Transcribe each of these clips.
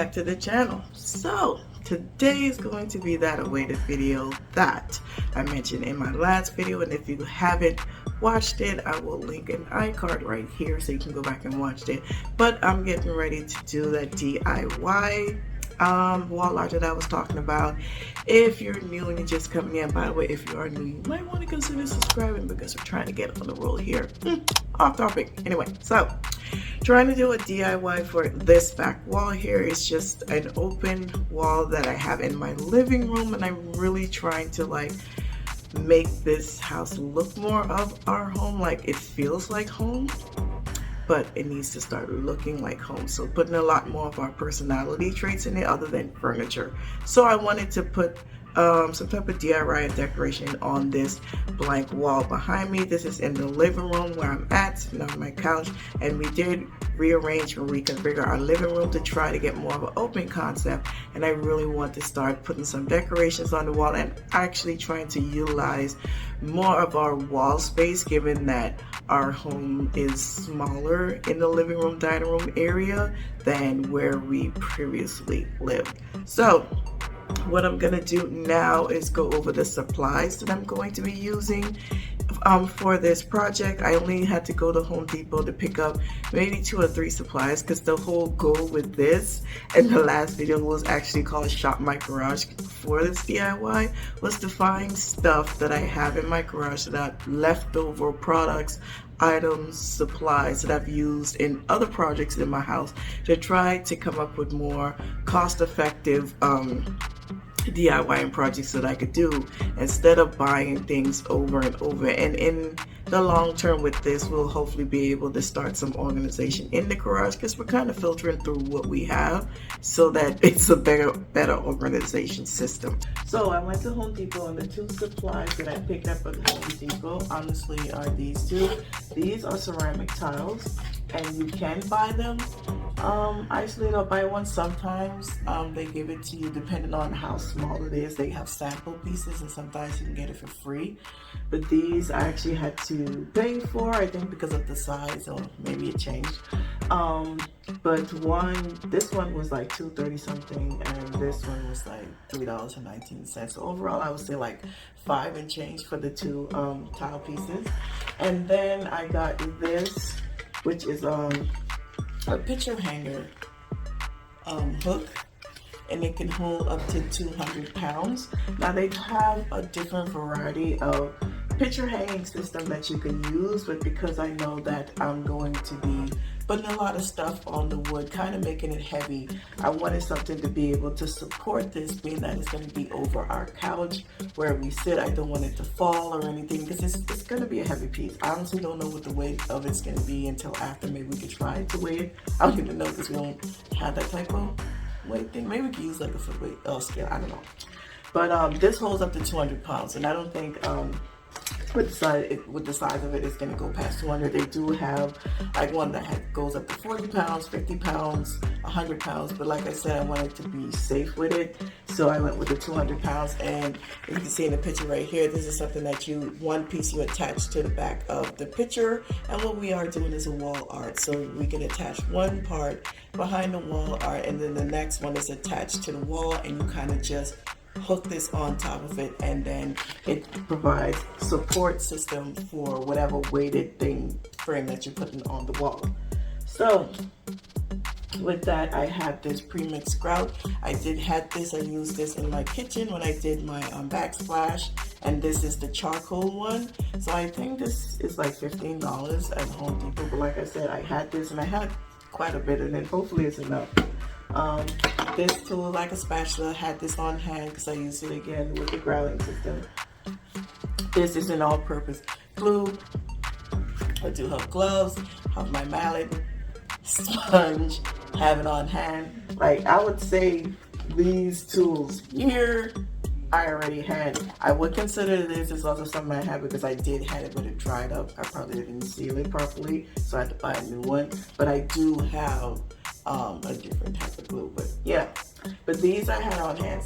back to the channel. So today is going to be that awaited video that I mentioned in my last video, and if you haven't watched it, I will link an iCard right here so you can go back and watch it. But I'm getting ready to do that DIY wall art that I was talking about. If you're new and you're just coming in, by the way, if you are new, you might want to consider subscribing because we're trying to get on the roll here. Off topic. Anyway, so trying to do a DIY for this back wall here. Is just an open wall that I have in my living room, and I'm really trying to like make this house look more of our home, like it feels like home, but it needs to start looking like home. So putting a lot more of our personality traits in it other than furniture. So I wanted to put some type of DIY decoration on this blank wall behind me. This is in the living room where I'm at, sitting on my couch, and we did rearrange and reconfigure our living room to try to get more of an open concept. And I really want to start putting some decorations on the wall and actually trying to utilize more of our wall space, given that our home is smaller in the living room, dining room area than where we previously lived. So what I'm gonna do now is go over the supplies that I'm going to be using for this project. I only had to go to Home Depot to pick up maybe 2 or 3 supplies, because the whole goal with this and the last video was actually called Shop My Garage for this DIY, was to find stuff that I have in my garage, that leftover products, items, supplies that I've used in other projects in my house, to try to come up with more cost-effective DIY projects that I could do instead of buying things over and over. And in the long term with this, we'll hopefully be able to start some organization in the garage, because we're kind of filtering through what we have so that it's a better organization system. So I went to Home Depot, and the 2 supplies that I picked up at Home Depot honestly are these 2. These are ceramic tiles, and you can buy them isolated or buy one. Sometimes they give it to you depending on how small it is. They have sample pieces, and sometimes you can get it for free. But these I actually had to pay for, I think because of the size, or maybe it changed. But this one was like $2.30 something, and this one was like $3.19. So overall I would say like $5 and change for the 2 tile pieces. And then I got this, which is a picture hanger hook, and it can hold up to 200 pounds. Now they have a different variety of picture hanging system that you can use, but because I know that I'm going to be putting a lot of stuff on the wood, kind of making it heavy, I wanted something to be able to support this, being that it's going to be over our couch where we sit. I don't want it to fall or anything, because it's going to be a heavy piece. I honestly don't know what the weight of it's going to be until after. Maybe we could try to weigh it. I don't even know, because we don't have that type of weight thing. Maybe we could use like a foot weight scale, I don't know. But this holds up to 200 pounds, and I don't think with the size of it, it's going to go past 200. They do have like one that goes up to 40 pounds, 50 pounds, 100 pounds. But like I said, I wanted to be safe with it, so I went with the 200 pounds. And you can see in the picture right here, this is something that one piece you attach to the back of the picture. And what we are doing is a wall art. So we can attach one part behind the wall art, and then the next one is attached to the wall, and you kind of just hook this on top of it, and then it provides support system for whatever weighted frame that you're putting on the wall. So with that, I have this pre-mixed grout. I used this in my kitchen when I did my backsplash, and this is the charcoal one. So I think this is like $15 at Home Depot, but like I said, I had this, and I had quite a bit, and then hopefully it's enough. This tool, like a spatula, had this on hand because I used it again with the grouting system. This is an all-purpose glue. I do have gloves, have my mallet, sponge, have it on hand. Like, I would say these tools here, I already had. I would consider this is also something I have, because I did have it, but it dried up. I probably didn't seal it properly, so I had to buy a new one. But I do have a different type of glue. But yeah, but these I had on hand,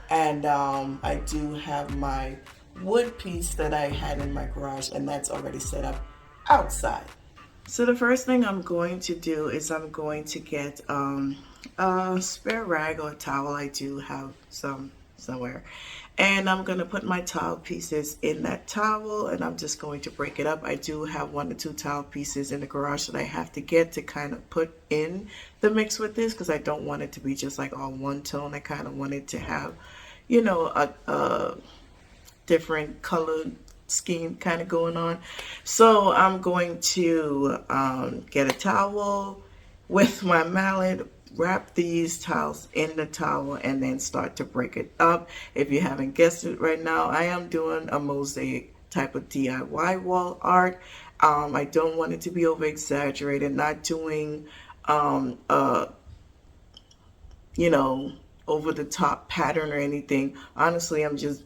and I do have my wood piece that I had in my garage, and that's already set up outside. So the first thing I'm going to do is I'm going to get a spare rag or a towel. I do have some somewhere. And I'm going to put my towel pieces in that towel and I'm just going to break it up. I do have 1 to 2 towel pieces in the garage that I have to get to kind of put in the mix with this because I don't want it to be just like all one tone. I kind of want it to have, a different color scheme kind of going on. So I'm going to get a towel with my mallet, wrap these towels in the towel, and then start to break it up. If you haven't guessed it right now, I am doing a mosaic type of DIY wall art. I don't want it to be over exaggerated, not doing you know, over the top pattern or anything. Honestly, I'm just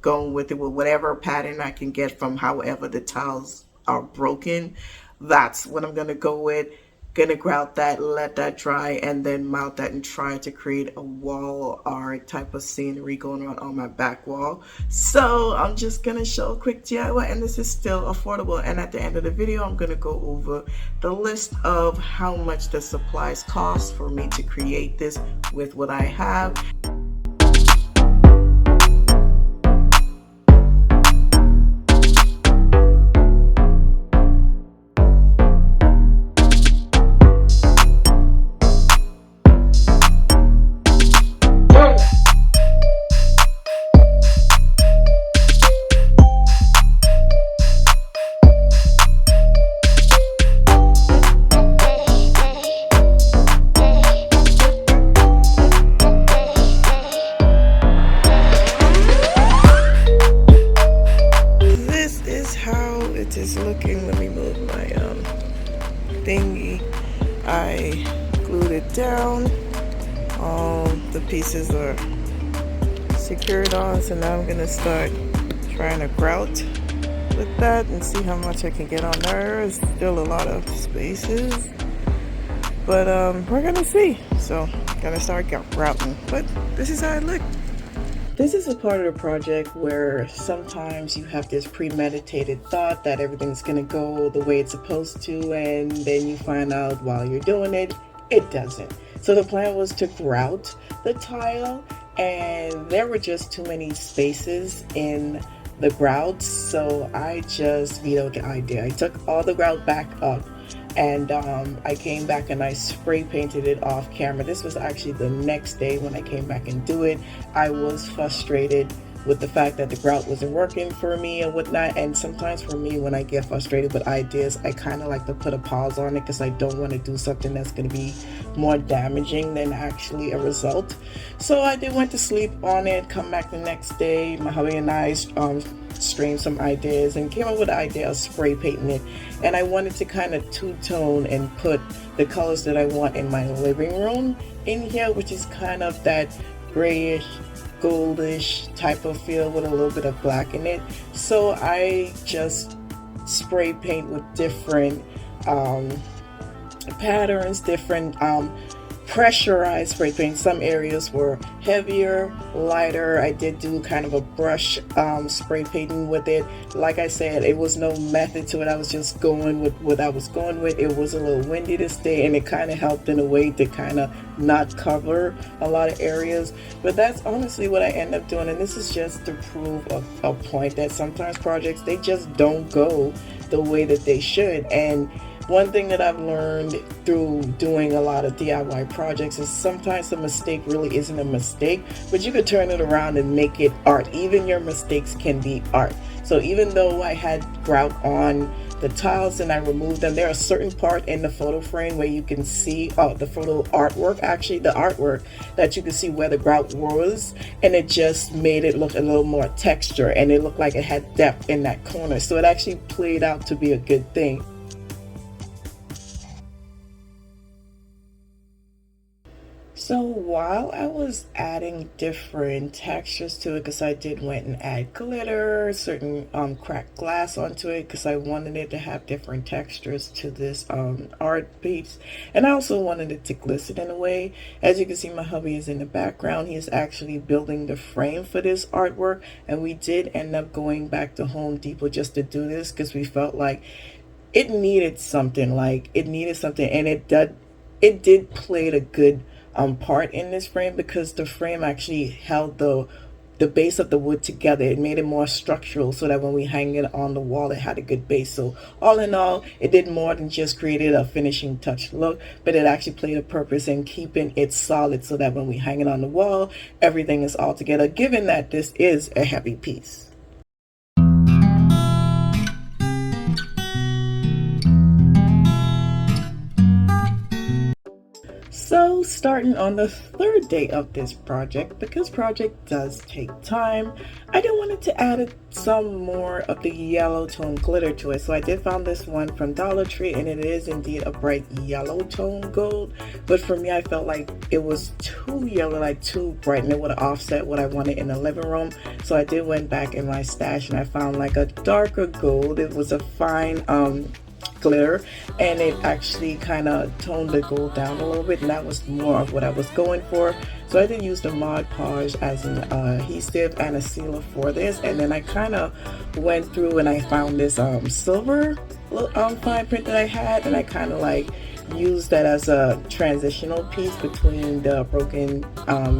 going with it with whatever pattern I can get from however the tiles are broken. That's what I'm gonna go with. Gonna grout that, let that dry, and then mount that and try to create a wall art type of scenery going on my back wall. So I'm just gonna show a quick DIY, and this is still affordable. And at the end of the video, I'm gonna go over the list of how much the supplies cost for me to create this with what I have. It is looking. Let me move my thingy. I glued it down. All the pieces are secured on, so now I'm gonna start trying to grout with that and see how much I can get on there. There's still a lot of spaces, but we're gonna see. So gotta start grouting, but this is how it looked. This is a part of the project where sometimes you have this premeditated thought that everything's going to go the way it's supposed to, and then you find out while you're doing it, it doesn't. So the plan was to grout the tile, and there were just too many spaces in the grout, so I just vetoed the idea. I took all the grout back up, and I came back and I spray painted it off camera. This was actually the next day when I came back and do it. I was frustrated with the fact that the grout wasn't working for me and whatnot, and sometimes for me, when I get frustrated with ideas, I kind of like to put a pause on it because I don't want to do something that's going to be more damaging than actually a result. So I went to sleep on it, come back the next day. My hubby and I streamed some ideas and came up with the idea of spray painting it, and I wanted to kind of two-tone and put the colors that I want in my living room in here, which is kind of that grayish goldish type of feel with a little bit of black in it. So I just spray paint with different patterns, different pressurized spray paint. Some areas were heavier, lighter. I did do kind of a brush spray painting with it. Like I said, it was no method to it. I was just going with what I was going with. It was a little windy this day, and it kind of helped in a way to kind of not cover a lot of areas. But that's honestly what I end up doing, and this is just to prove a point that sometimes projects, they just don't go the way that they should. And one thing that I've learned through doing a lot of DIY projects is sometimes a mistake really isn't a mistake, but you could turn it around and make it art. Even your mistakes can be art. So even though I had grout on the tiles and I removed them, there are certain part in the photo frame where you can see the photo artwork, actually the artwork, that you can see where the grout was, and it just made it look a little more texture, and it looked like it had depth in that corner. So it actually played out to be a good thing. So while I was adding different textures to it, because I did went and add glitter, certain cracked glass onto it, because I wanted it to have different textures to this art piece, and I also wanted it to glisten in a way. As you can see, my hubby is in the background. He is actually building the frame for this artwork, and we did end up going back to Home Depot just to do this because we felt like it needed something, and it did. it did play a good part in this frame, because the frame actually held the base of the wood together. It made it more structural so that when we hang it on the wall, it had a good base. So all in all, it did more than just created a finishing touch look, but it actually played a purpose in keeping it solid so that when we hang it on the wall, everything is all together, given that this is a heavy piece. So starting on the third day of this project, because project does take time, I did wanted to add some more of the yellow tone glitter to it. So I did found this one from Dollar Tree, and it is indeed a bright yellow tone gold. But for me, I felt like it was too yellow, like too bright, and it would have offset what I wanted in the living room. So I did went back in my stash and I found like a darker gold. It was a fine glitter, and it actually kind of toned the gold down a little bit, and that was more of what I was going for. So I did use the Mod Podge as an adhesive and a sealer for this, and then I kind of went through and I found this silver fine print that I had, and I kind of like used that as a transitional piece between the broken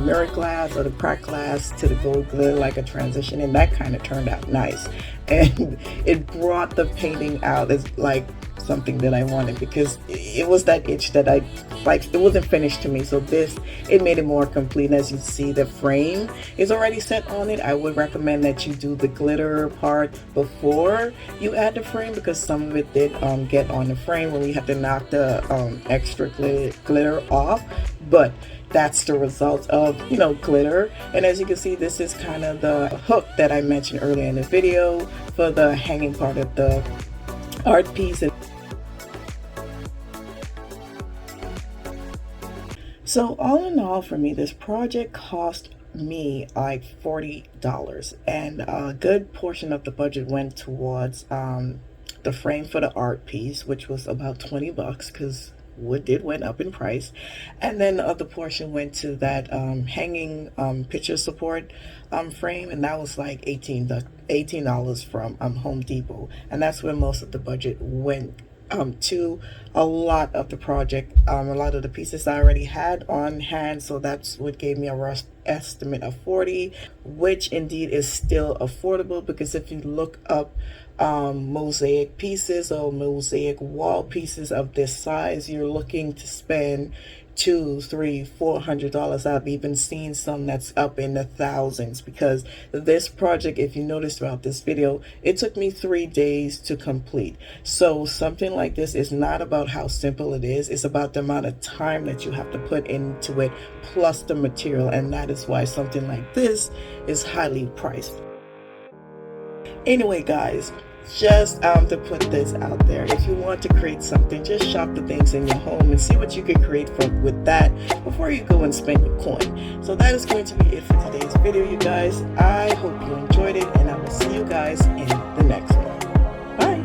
mirror glass or the cracked glass to the gold glitter, like a transition, and that kind of turned out nice. And it brought the painting out as like something that I wanted, because it was that itch that I like. It wasn't finished to me, so this, it made it more complete. And as you see, the frame is already set on it. I would recommend that you do the glitter part before you add the frame, because some of it did get on the frame when we have to knock the extra glitter off. But that's the result of, you know, glitter. And as you can see, this is kind of the hook that I mentioned earlier in the video for the hanging part of the art piece. So all in all, for me, this project cost me like $40, and a good portion of the budget went towards the frame for the art piece, which was about 20 bucks, because wood did went up in price. And then the other portion went to that hanging picture support frame, and that was like $18 from Home Depot, and that's where most of the budget went to. A lot of the project, a lot of the pieces I already had on hand, so that's what gave me a rough estimate of 40, which indeed is still affordable, because if you look up mosaic pieces or mosaic wall pieces of this size, you're looking to spend $200, $300, $400. I've even seen some that's up in the thousands, because this project, if you notice throughout this video, it took me 3 days to complete. So something like this is not about how simple it is, it's about the amount of time that you have to put into it, plus the material, and that is why something like this is highly priced. Anyway, guys, just to put this out there, if you want to create something, just shop the things in your home and see what you can create with that before you go and spend your coin. So that is going to be it for today's video, you guys. I hope you enjoyed it, and I will see you guys in the next one. Bye.